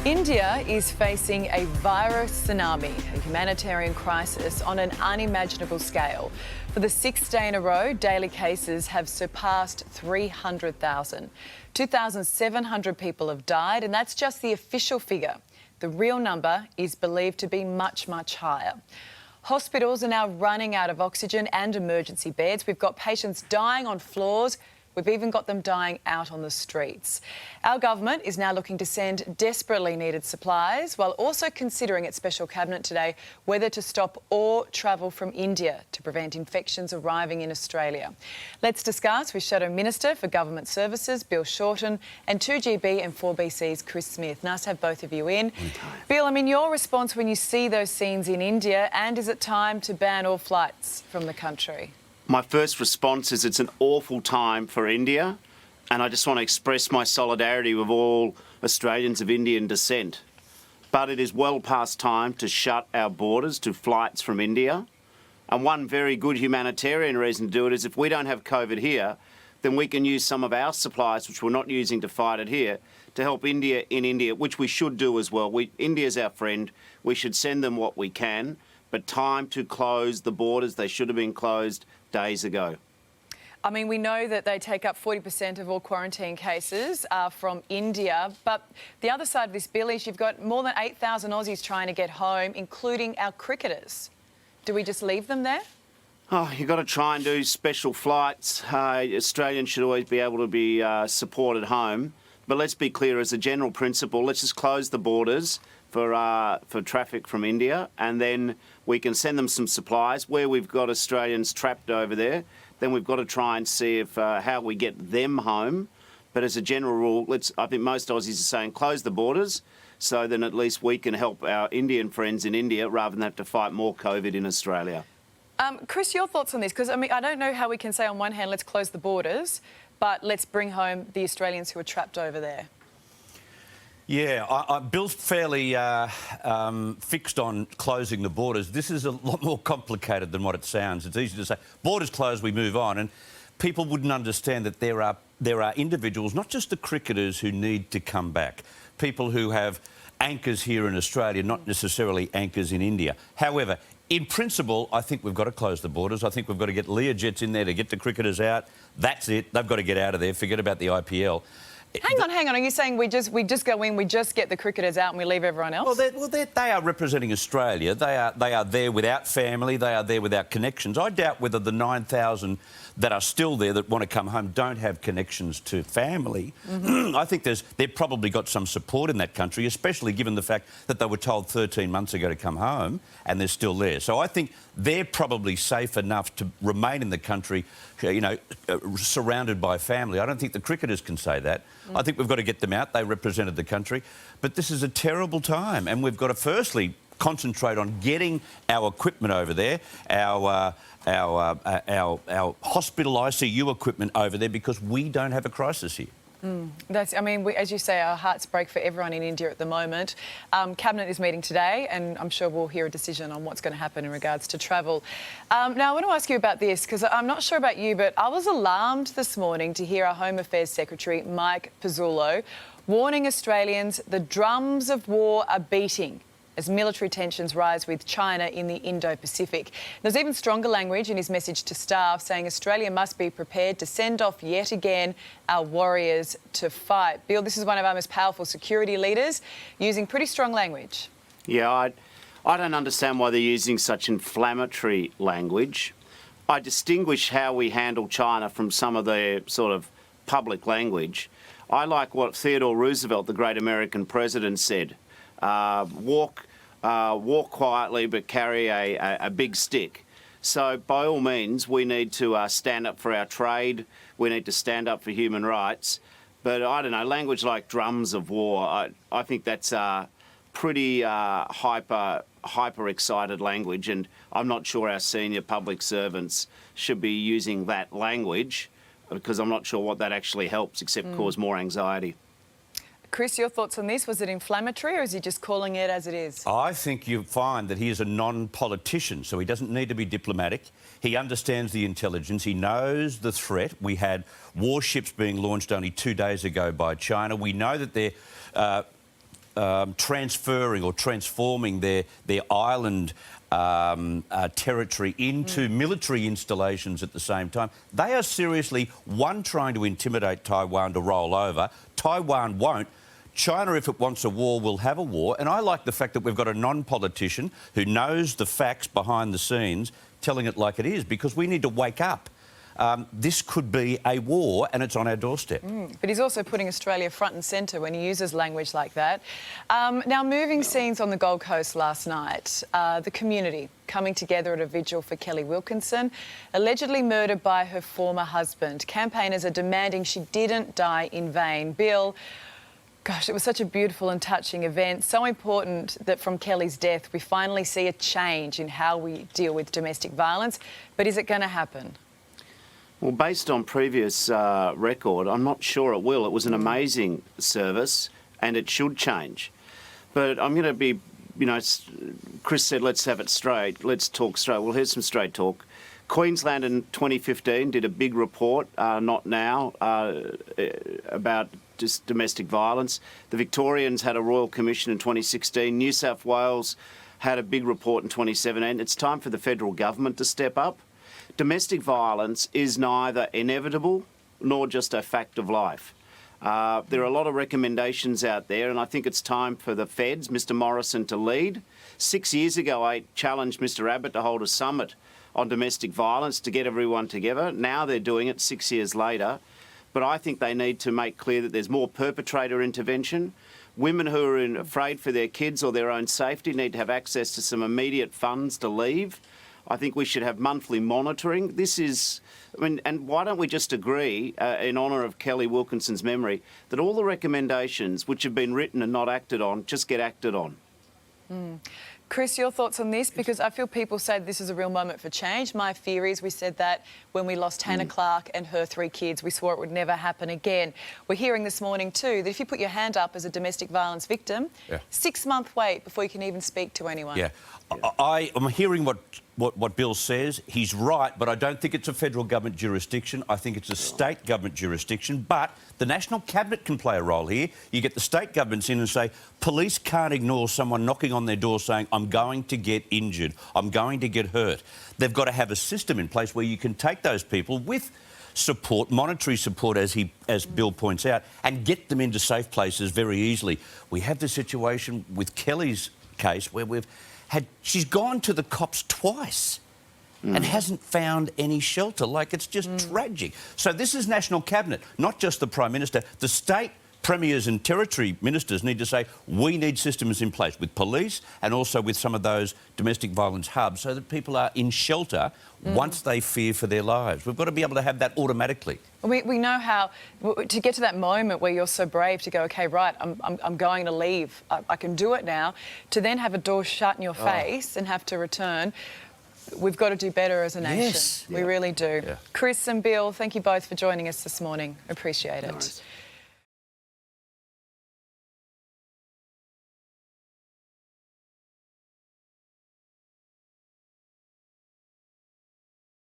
India is facing a virus tsunami, a humanitarian crisis on an unimaginable scale. For the sixth day in a row, daily cases have surpassed 300,000. 2,700 people have died, and that's just the official figure. The real number is believed to be much, much higher. Hospitals are now running out of oxygen and emergency beds. We've got patients dying on floors. We've even got them dying out on the streets. Our government is now looking to send desperately needed supplies, while also considering its special cabinet today whether to stop all travel from India to prevent infections arriving in Australia. Let's discuss with Shadow Minister for Government Services, Bill Shorten, and 2GB and 4BC's Chris Smith. Nice to have both of you in. Bill, your response when you see those scenes in India, and is it time to ban all flights from the country? My first response is it's an awful time for India, and I just want to express my solidarity with all Australians of Indian descent. But it is well past time to shut our borders to flights from India. And one very good humanitarian reason to do it is if we don't have COVID here, then we can use some of our supplies, which we're not using to fight it here, to help India in India, which we should do as well. India's our friend. We should send them what we can. But time to close the borders. They should have been closed days ago. We know that they take up 40% of all quarantine cases from India, but the other side of this, Bill, is you've got more than 8,000 Aussies trying to get home, including our cricketers. Do we just leave them there? Oh, you've got to try and do special flights. Australians should always be able to be supported home. But let's be clear, as a general principle, let's just close the borders for traffic from India, and then we can send them some supplies. Where we've got Australians trapped over there, then we've got to try and see if how we get them home. But as a general rule, I think most Aussies are saying close the borders, so then at least we can help our Indian friends in India rather than have to fight more COVID in Australia. Chris, your thoughts on this? Because I don't know how we can say on one hand let's close the borders, but let's bring home the Australians who are trapped over there. Yeah, Bill's fairly fixed on closing the borders. This is a lot more complicated than what it sounds. It's easy to say, borders closed, we move on. And people wouldn't understand that there are individuals, not just the cricketers, who need to come back. People who have anchors here in Australia, not necessarily anchors in India. However, in principle, I think we've got to close the borders. I think we've got to get Learjets in there to get the cricketers out. That's it. They've got to get out of there. Forget about the IPL. Hang on. Are you saying we just go in, we just get the cricketers out and we leave everyone else? Well, they are representing Australia. They are there without family. They are there without connections. I doubt whether the 9,000 that are still there that want to come home don't have connections to family. I think they've probably got some support in that country, especially given the fact that they were told 13 months ago to come home and they're still there. So I think they're probably safe enough to remain in the country, surrounded by family. I don't think the cricketers can say that. I think we've got to get them out. They represented the country. But this is a terrible time, and we've got to firstly concentrate on getting our equipment over there, our hospital ICU equipment over there, because we don't have a crisis here. As you say, our hearts break for everyone in India at the moment. Cabinet is meeting today, and I'm sure we'll hear a decision on what's going to happen in regards to travel. Now, I want to ask you about this, because I'm not sure about you, but I was alarmed this morning to hear our Home Affairs Secretary, Mike Pizzullo, warning Australians the drums of war are beating as military tensions rise with China in the Indo-Pacific. There's even stronger language in his message to staff, saying Australia must be prepared to send off yet again our warriors to fight. Bill, this is one of our most powerful security leaders, using pretty strong language. Yeah, I don't understand why they're using such inflammatory language. I distinguish how we handle China from some of the sort of public language. I like what Theodore Roosevelt, the great American president, said. Walk quietly, but carry a big stick. So by all means, we need to stand up for our trade. We need to stand up for human rights. But I don't know, language like drums of war, I think that's pretty hyper excited language, and I'm not sure our senior public servants should be using that language, because I'm not sure what that actually helps except cause more anxiety. Chris, your thoughts on this? Was it inflammatory, or is he just calling it as it is? I think you find that he is a non-politician, so he doesn't need to be diplomatic. He understands the intelligence. He knows the threat. We had warships being launched only 2 days ago by China. We know that they're transferring or transforming their island territory into military installations at the same time. They are seriously, one, trying to intimidate Taiwan to roll over. Taiwan won't. China, if it wants a war, will have a war. And I like the fact that we've got a non-politician who knows the facts behind the scenes telling it like it is, because we need to wake up. This could be a war and it's on our doorstep. But he's also putting Australia front and centre when he uses language like that. Now, moving scenes on the Gold Coast last night. The community coming together at a vigil for Kelly Wilkinson, allegedly murdered by her former husband. Campaigners are demanding she didn't die in vain. Bill, gosh, it was such a beautiful and touching event. So important that from Kelly's death we finally see a change in how we deal with domestic violence. But is it going to happen? Well, based on previous record, I'm not sure it will. It was an amazing service and it should change. But I'm going to be, you know, Chris said, let's have it straight. Let's talk straight. Well, here's some straight talk. Queensland in 2015 did a big report, not now, about just domestic violence. The Victorians had a Royal Commission in 2016. New South Wales had a big report in 2017. It's time for the federal government to step up. Domestic violence is neither inevitable nor just a fact of life. There are a lot of recommendations out there, and I think it's time for the feds, Mr Morrison, to lead. 6 years ago, I challenged Mr Abbott to hold a summit on domestic violence to get everyone together. Now they're doing it 6 years later. But I think they need to make clear that there's more perpetrator intervention. Women who are afraid for their kids or their own safety need to have access to some immediate funds to leave. I think we should have monthly monitoring. This is, I mean, and why don't we just agree, in honour of Kelly Wilkinson's memory, that all the recommendations which have been written and not acted on just get acted on? Chris, your thoughts on this? Because I feel people say this is a real moment for change. My fear is we said that when we lost Hannah Clark and her 3 kids. We swore it would never happen again. We're hearing this morning too that if you put your hand up as a domestic violence victim, 6-month wait before you can even speak to anyone. Yeah. I'm hearing what Bill says. He's right, but I don't think it's a federal government jurisdiction. I think it's a state government jurisdiction. But the National Cabinet can play a role here. You get the state governments in and say, police can't ignore someone knocking on their door saying, I'm going to get injured, I'm going to get hurt. They've got to have a system in place where you can take those people with support, monetary support, as Bill points out, and get them into safe places very easily. We have the situation with Kelly's case where she's gone to the cops twice and hasn't found any shelter. Like, it's just tragic. So this is National Cabinet, not just the Prime Minister. The state premiers and territory ministers need to say, we need systems in place with police and also with some of those domestic violence hubs so that people are in shelter once they fear for their lives. We've got to be able to have that automatically. We know how, to get to that moment where you're so brave to go, OK, right, I'm going to leave, I can do it now, to then have a door shut in your face and have to return. We've got to do better as a nation. Yes. We really do. Yeah. Chris and Bill, thank you both for joining us this morning. Appreciate it. Nice.